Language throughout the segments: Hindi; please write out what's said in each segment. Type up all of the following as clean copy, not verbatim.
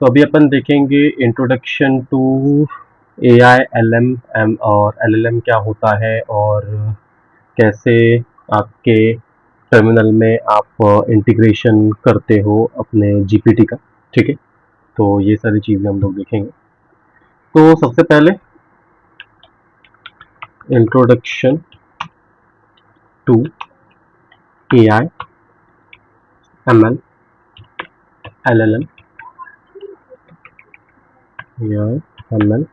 तो अभी अपन देखेंगे इंट्रोडक्शन टू AI LLM और LLM क्या होता है और कैसे आपके टर्मिनल में आप इंटीग्रेशन करते हो अपने GPT का। ठीक है, तो ये सारी चीज़ें हम लोग देखेंगे। तो सबसे पहले introduction to AI ML LLM AI ML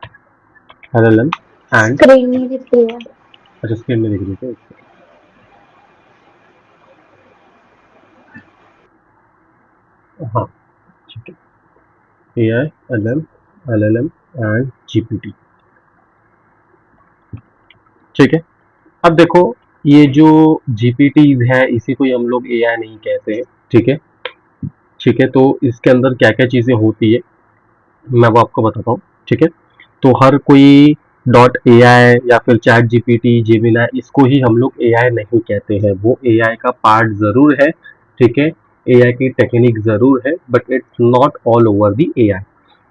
LLM and screen नहीं दिख रही है। अच्छा स्क्रीन में दिख रही है। हाँ ठीक है, AI LLM एंड GPT। ठीक है, अब देखो ये जो GPTs है इसी को ही हम लोग AI नहीं कहते हैं। ठीक है, ठीक है, तो इसके अंदर क्या क्या चीज़ें होती है मैं वो आपको बताता हूँ। ठीक है, तो हर कोई .ai या फिर चैट GPT जेमिनी इसको ही हम लोग AI नहीं कहते हैं, वो AI का पार्ट ज़रूर है। ठीक है, AI की टेक्निक ज़रूर है but it's not all over the AI।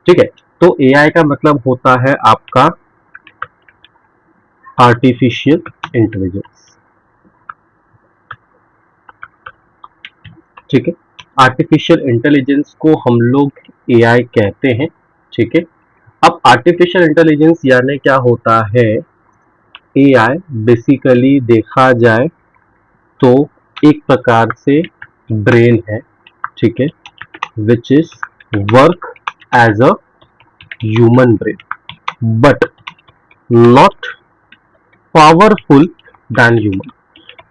ठीक है, तो AI का मतलब होता है आपका आर्टिफिशियल इंटेलिजेंस। ठीक है, आर्टिफिशियल इंटेलिजेंस को हम लोग AI कहते हैं। ठीक है, अब आर्टिफिशियल इंटेलिजेंस यानी क्या होता है? AI बेसिकली देखा जाए तो एक प्रकार से ब्रेन है। ठीक है, which is work as a human brain but not powerful than human.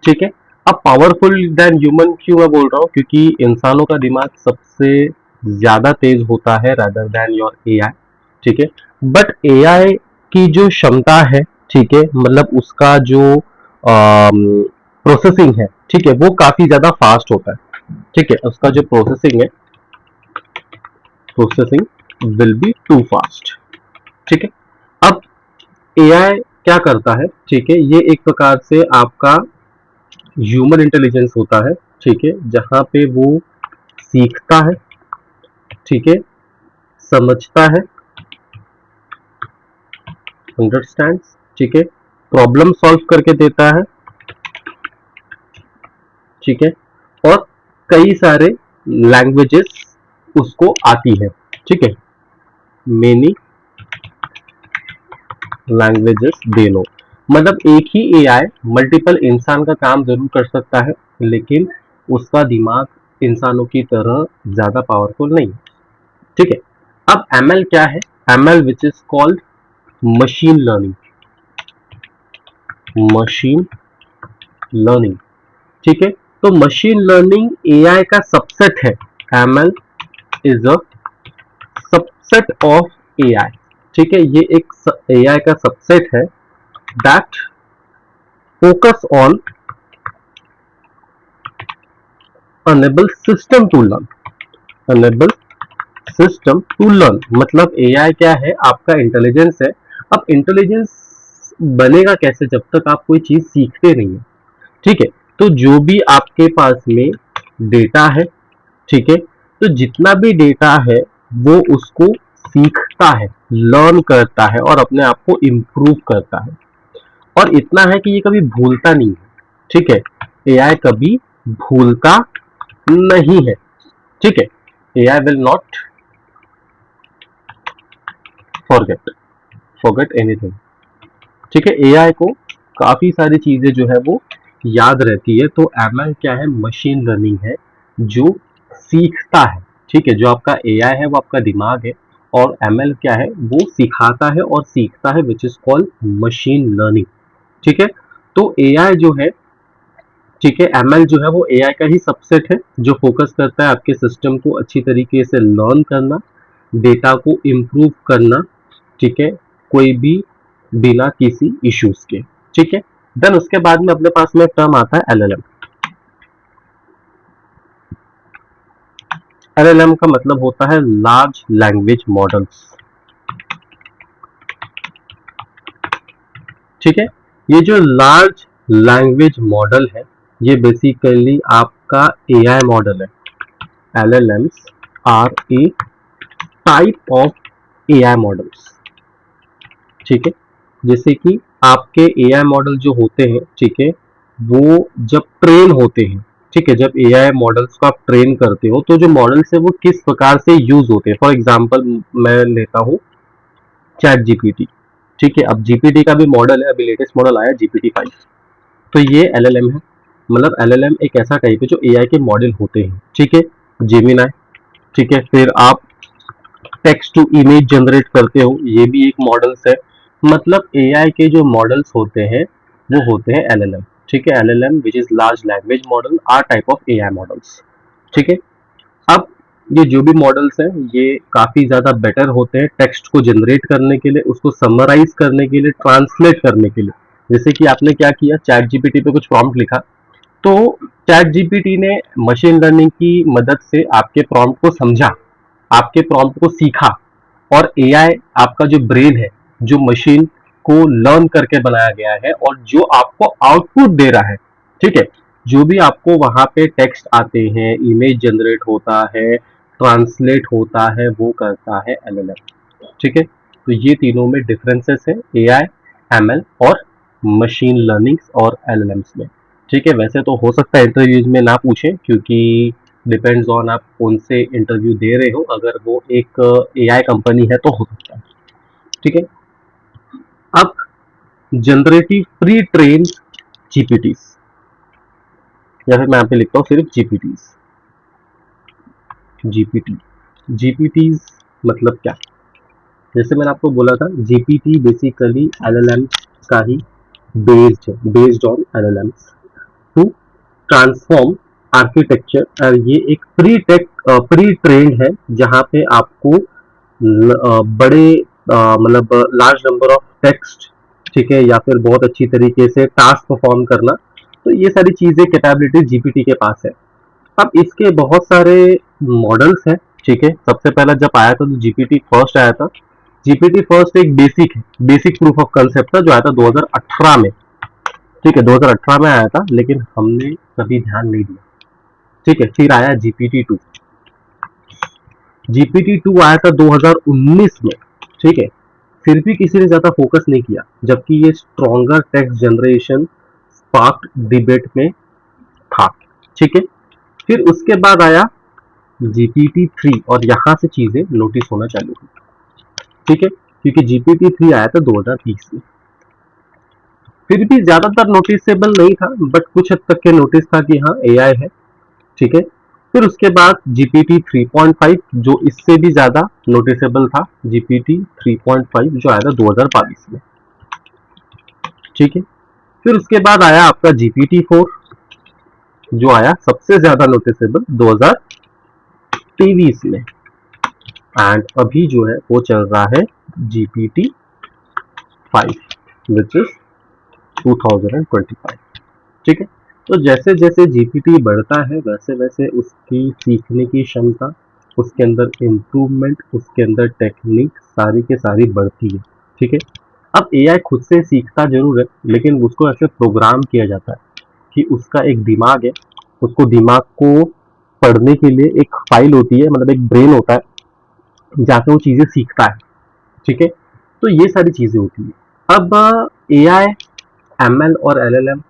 ठीक है, अब पावरफुल देन ह्यूमन क्यों मैं बोल रहा हूँ? क्योंकि इंसानों का दिमाग सबसे ज्यादा तेज होता है रादर देन योर AI। ठीक है, बट AI की जो क्षमता है, ठीक है, मतलब उसका जो प्रोसेसिंग है, ठीक है, वो काफी ज्यादा फास्ट होता है। ठीक है, उसका जो प्रोसेसिंग है, processing will be too fast. ठीक है, अब AI क्या करता है? ठीक है, ये एक प्रकार से आपका ह्यूमन इंटेलिजेंस होता है। ठीक है, जहां पे वो सीखता है, ठीक है, समझता है, अंडरस्टैंड, ठीक है, प्रॉब्लम सॉल्व करके देता है। ठीक है, और कई सारे लैंग्वेजेस उसको आती है। ठीक है, मेनी लैंग्वेजेस दे नो, मतलब एक ही AI मल्टीपल इंसान का काम जरूर कर सकता है लेकिन उसका दिमाग इंसानों की तरह ज्यादा पावरफुल नहीं है। ठीक है, अब ML क्या है? ML which is called machine learning. Machine learning, ठीक है, तो मशीन लर्निंग AI का सबसेट है। ML is a subset of AI। ठीक है, ये एक AI का सबसेट है that focus on enable system to learn। enable system to learn मतलब AI क्या है? आपका इंटेलिजेंस है। अब इंटेलिजेंस बनेगा कैसे जब तक आप कोई चीज सीखते नहीं है? ठीक है, तो जो भी आपके पास में डेटा है, ठीक है, तो जितना भी डेटा है वो उसको सीखता है, लर्न करता है और अपने आप को इम्प्रूव करता है। और इतना है कि ये कभी भूलता नहीं है। ठीक है, AI कभी भूलता नहीं है। ठीक है, AI will not forget anything. ठीक है, AI को काफी सारी चीजें जो है वो याद रहती है। तो ML क्या है? मशीन लर्निंग है जो सीखता है। ठीक है, जो आपका AI है वो आपका दिमाग है और ML क्या है? वो सिखाता है और सीखता है which is called machine learning. ठीक है, तो AI जो है, ठीक है, ML जो है वो AI का ही सबसेट है जो फोकस करता है आपके सिस्टम को अच्छी तरीके से लर्न करना, डेटा को इम्प्रूव करना। ठीक है, कोई भी बिना किसी इश्यूज के। ठीक है, देन उसके बाद में अपने पास में टर्म आता है LLM। LLM का मतलब होता है लार्ज लैंग्वेज मॉडल्स। ठीक है, ये जो लार्ज लैंग्वेज मॉडल है ये बेसिकली आपका AI मॉडल है। LLMs are a type of AI models, ठीक है। जैसे कि आपके एआई मॉडल जो होते हैं, ठीक है, वो जब ट्रेन होते हैं, ठीक है, जब एआई मॉडल्स को आप ट्रेन करते हो तो जो मॉडल्स है वो किस प्रकार से यूज होते हैं। फॉर एग्जांपल मैं लेता हूँ चैट जीपीटी, ठीक है। अब जीपीटी का भी मॉडल है, अभी लेटेस्ट मॉडल आया जीपीटी 5, तो ये एलएलएम है। मतलब एलएलएम एक ऐसा टाइप है जो एआई के मॉडल होते हैं, ठीक है। जेमिनाई, ठीक है। फिर आप टेक्स्ट टू इमेज जनरेट करते हो, ये भी एक मॉडल्स है। मतलब एआई के जो मॉडल्स होते हैं वो होते हैं एलएलएम, ठीक है। LLM which is large language model are type of AI models, ठीक है। अब ये जो भी मॉडल्स हैं ये काफी ज्यादा बेटर होते हैं टेक्स्ट को जनरेट करने के लिए, उसको समराइज करने के लिए, ट्रांसलेट करने के लिए। जैसे कि आपने क्या किया, चैट जीपीटी पे कुछ प्रॉम्प्ट लिखा, तो चैट जीपीटी ने मशीन लर्निंग की मदद से आपके प्रॉम्प्ट को समझा, आपके प्रॉम्प्ट को सीखा, और एआई आपका जो ब्रेन है, जो मशीन को लर्न करके बनाया गया है और जो आपको आउटपुट दे रहा है, ठीक है। जो भी आपको वहां पे टेक्स्ट आते हैं, इमेज जनरेट होता है, ट्रांसलेट होता है, वो करता है एलएलएम, ठीक है। तो ये तीनों में डिफरेंसेस है एआई, एमएल और मशीन लर्निंग और एलएलएम्स में, ठीक है। वैसे तो हो सकता है इंटरव्यूज में ना पूछे, क्योंकि डिपेंड्स ऑन आप कौन से इंटरव्यू दे रहे हो। अगर वो एक एआई कंपनी है तो हो सकता है, ठीक है। अब जनरेटिव प्री ट्रेन जीपीटीज, या फिर मैं यहाँ पे लिखता हूँ सिर्फ जीपीटीज। जीपीटी, जीपीटीज मतलब क्या? जैसे मैंने आपको बोला था जीपीटी बेसिकली एलएलएम का ही based on LLMs to transform architecture. और ये एक प्री ट्रेंड है जहां पे आपको बड़े मतलब लार्ज नंबर ऑफ टेक्स्ट, ठीक है, या फिर बहुत अच्छी तरीके से टास्क परफॉर्म करना, तो ये सारी चीजें कैपेबिलिटी जीपीटी के पास है। अब इसके बहुत सारे मॉडल्स हैं, ठीक है। सबसे पहला जब आया था तो जीपीटी फर्स्ट आया था। जीपीटी फर्स्ट एक बेसिक प्रूफ ऑफ कंसेप्ट था जो आया था 2018 में, ठीक है। 2018 में आया था, लेकिन हमने कभी ध्यान नहीं दिया, ठीक है। फिर आया जीपीटी 2, जीपीटी 2 आया था 2019 में, ठीक है। फिर भी किसी ने ज्यादा फोकस नहीं किया, जबकि ये stronger text generation spark debate में था, ठीक है। फिर उसके बाद आया जीपीटी 3 और यहां से चीजें नोटिस होना चालू हुई, ठीक है, क्योंकि जीपीटी 3 आया था 2030 में। फिर भी ज्यादातर नोटिसेबल नहीं था, बट कुछ हद तक के नोटिस था कि हाँ एआई है, ठीक है। फिर उसके बाद जीपीटी 3.5 जो इससे भी ज्यादा नोटिसेबल था, जीपीटी 3.5 जो आया था 2022 में, ठीक है। फिर उसके बाद आया आपका जीपीटी 4 जो आया सबसे ज्यादा नोटिसेबल 2023 में, एंड अभी जो है वो चल रहा है जीपीटी 5 विच इज 2025, ठीक है। तो जैसे जैसे जीपीटी बढ़ता है वैसे वैसे उसकी सीखने की क्षमता, उसके अंदर इम्प्रूवमेंट, उसके अंदर टेक्निक सारी के सारी बढ़ती है, ठीक है। अब एआई खुद से सीखता जरूर है, लेकिन उसको ऐसे प्रोग्राम किया जाता है कि उसका एक दिमाग है, उसको दिमाग को पढ़ने के लिए एक फाइल होती है, मतलब एक ब्रेन होता है जहाँ से वो चीजें सीखता है, ठीक है। तो ये सारी चीजें होती है। अब एआई, एमएल और एलएलएम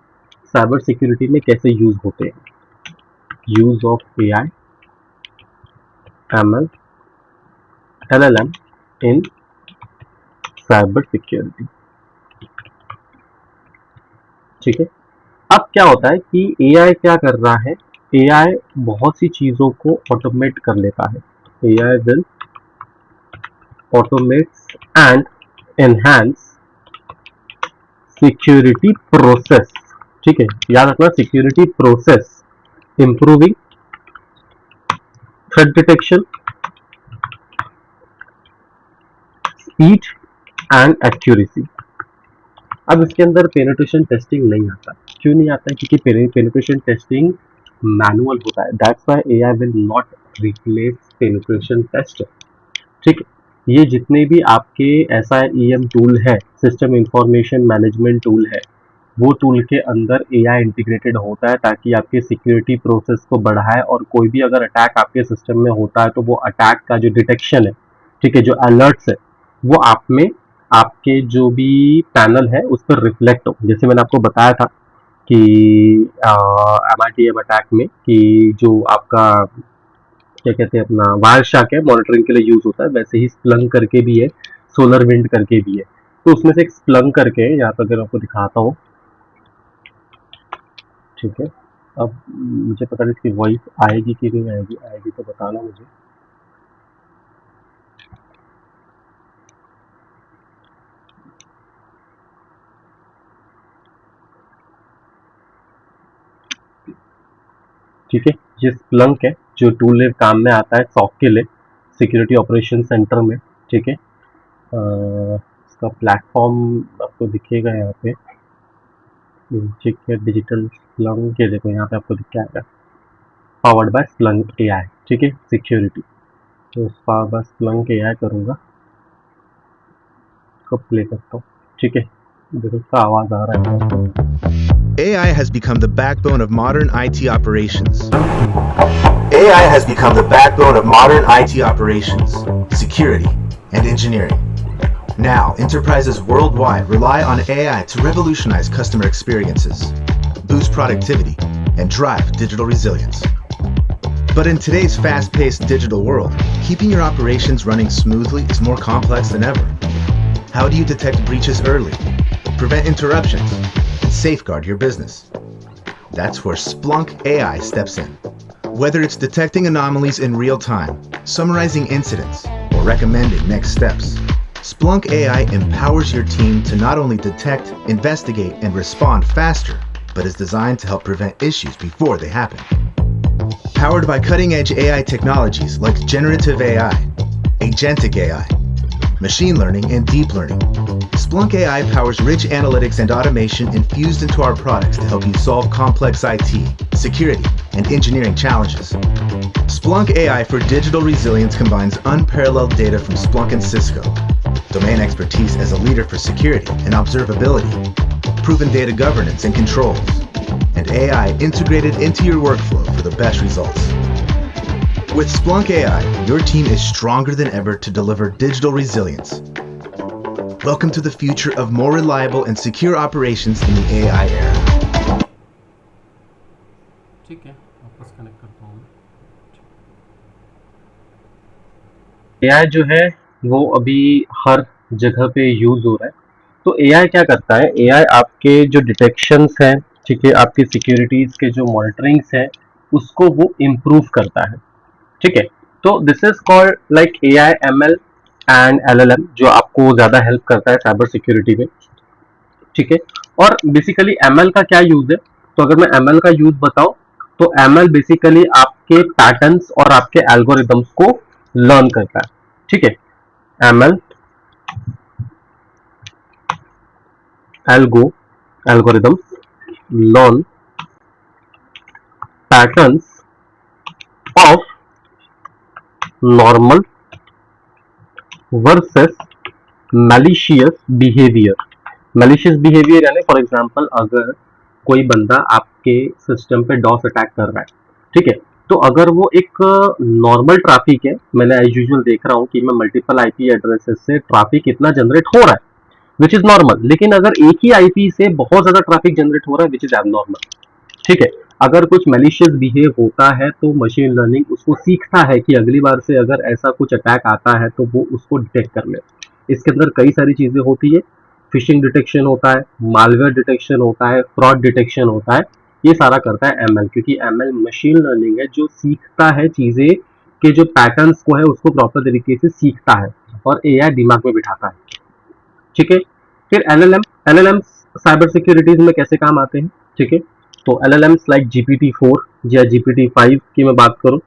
साइबर सिक्योरिटी में कैसे यूज होते हैं? Use of AI, ML, LLM in cyber security, ठीक है। अब क्या होता है कि एआई क्या कर रहा है, एआई बहुत सी चीजों को ऑटोमेट कर लेता है। AI will automates and enhance security process, ठीक है। याद रखना security process, improving threat detection, speed and accuracy. अब इसके अंदर पेनिट्रेशन टेस्टिंग नहीं आता। क्यों नहीं आता है? क्योंकि पेनिट्रेशन टेस्टिंग मैनुअल होता है, that's why AI will not replace penetration test, ठीक है। ये जितने भी आपके SIEM टूल है, सिस्टम इंफॉर्मेशन मैनेजमेंट टूल है, वो टूल के अंदर एआई इंटीग्रेटेड होता है ताकि आपके सिक्योरिटी प्रोसेस को बढ़ाए, और कोई भी अगर अटैक आपके सिस्टम में होता है तो वो अटैक का जो डिटेक्शन है ठीक है, जो अलर्ट्स है वो आप में आपके जो भी पैनल है उस पर रिफ्लेक्ट हो। जैसे मैंने आपको बताया था कि MITM अटैक में कि जो आपका क्या कहते हैं अपना वायर शार्क है मॉनिटरिंग के लिए यूज होता है, वैसे ही स्प्लंक करके भी है, सोलर विंड करके भी है। तो उसमें से एक स्प्लंक करके है, यहाँ पर अगर आपको दिखाता हूँ, ठीक है। अब मुझे पता नहीं इसकी वॉइस आएगी कि नहीं आएगी, आएगी तो बताना मुझे। ठीक है, ये स्प्लंक है जो टूल काम में आता है सॉक के लिए सिक्योरिटी ऑपरेशन सेंटर में। ठीक है, इसका प्लेटफॉर्म आपको दिखेगा यहाँ पे, ठीक है, डिजिटल स्प्लंक, ये देखो यहाँ पे आपको दिख जाएगा, पावर्ड बाय स्प्लंक एआई। ठीक है, सिक्योरिटी, तो पावर्ड बाय स्प्लंक एआई करूँगा, इसको प्ले करता हूँ। ठीक है, देखो इसका आवाज़ आ रहा है। AI has become the backbone of modern IT operations. AI has become the backbone of modern IT operations, security, and engineering. Now, enterprises worldwide rely on AI to revolutionize customer experiences, boost productivity, and drive digital resilience. But in today's fast-paced digital world, keeping your operations running smoothly is more complex than ever. How do you detect breaches early, prevent interruptions, and safeguard your business? That's where Splunk AI steps in. Whether it's detecting anomalies in real time, summarizing incidents, or recommending next steps, Splunk AI empowers your team to not only detect, investigate, and respond faster, but is designed to help prevent issues before they happen. Powered by cutting-edge AI technologies like generative AI, agentic AI, machine learning, and deep learning, Splunk AI powers rich analytics and automation infused into our products to help you solve complex IT, security, and engineering challenges. Splunk AI for digital resilience combines unparalleled data from Splunk and Cisco, domain expertise as a leader for security and observability, proven data governance and controls, and AI integrated into your workflow for the best results. With Splunk AI, your team is stronger than ever to deliver digital resilience. Welcome to the future of more reliable and secure operations in the AI era. ठीक है, वापस कनेक्ट करता हूँ। AI जो है वो अभी हर जगह पे यूज हो रहा है। तो AI क्या करता है, AI आपके जो डिटेक्शंस हैं, ठीक है, आपकी सिक्योरिटीज के जो मॉनिटरिंग्स हैं, उसको वो इम्प्रूव करता है। ठीक है, तो this is called like AI ML and LLM, जो आपको ज्यादा हेल्प करता है साइबर सिक्योरिटी में। ठीक है, और बेसिकली ML का क्या यूज है, तो अगर मैं ML का यूज बताऊं तो ML बेसिकली आपके पैटर्न्स और आपके एल्गोरिदम्स को लर्न करता है। ठीक है, ML algo algorithms learn patterns of normal versus malicious behaviour. Malicious behaviour यानी फॉर एग्जांपल अगर कोई बंदा आपके सिस्टम पे डॉस अटैक कर रहा है, ठीक है, तो अगर वो एक नॉर्मल ट्रैफिक है, मैंने एज यूजुअल देख रहा हूँ कि मैं मल्टीपल आईपी एड्रेसेस से ट्रैफिक इतना जनरेट हो रहा है विच इज नॉर्मल, लेकिन अगर एक ही आईपी से बहुत ज्यादा ट्रैफिक जनरेट हो रहा है विच इज एबनॉर्मल। ठीक है, अगर कुछ मैलिशियस बिहेव होता है तो मशीन लर्निंग उसको सीखता है कि अगली बार से अगर ऐसा कुछ अटैक आता है तो वो उसको डिटेक्ट कर ले। इसके अंदर कई सारी चीजें होती है, फिशिंग डिटेक्शन होता है, मालवेयर डिटेक्शन होता है, फ्रॉड डिटेक्शन होता है, ये सारा करता है एमएल, क्योंकि एमएल मशीन लर्निंग है जो सीखता है चीजें के जो पैटर्न्स को है उसको प्रॉपर तरीके से सीखता है और एआई दिमाग में बिठाता है। ठीक है, फिर एलएलएम, एलएलएम साइबर सिक्योरिटीज में कैसे काम आते हैं। ठीक है, तो एलएलएम्स लाइक GPT-4 या GPT-5 की मैं बात करूं,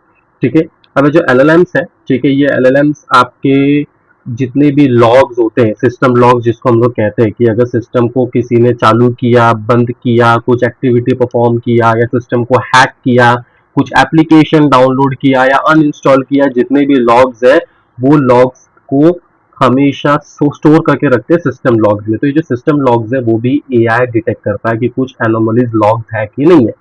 ठीक है, अब जो एलएलएम्स है, ठीक है, ये एलएलएम्स आपके जितने भी लॉग्स होते हैं, सिस्टम लॉग्स जिसको हम लोग कहते हैं कि अगर सिस्टम को किसी ने चालू किया, बंद किया, कुछ एक्टिविटी परफॉर्म किया या सिस्टम को हैक किया, कुछ एप्लीकेशन डाउनलोड किया या अनइंस्टॉल किया, जितने भी लॉग्स है वो लॉग्स को हमेशा स्टोर करके रखते हैं सिस्टम लॉग्स में। तो ये जो सिस्टम लॉग्स है वो भी एआई डिटेक्ट करता है कि कुछ एनोमलीज लॉग्स है कि नहीं है।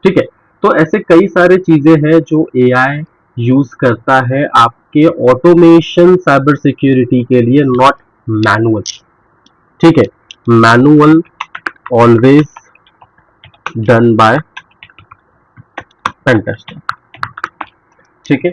ठीक है, तो ऐसे कई सारे चीजें हैं जो एआई यूज करता है आपके कि ऑटोमेशन साइबर सिक्योरिटी के लिए नॉट मैनुअल, ठीक है, manual always done by pen tester, ठीक है।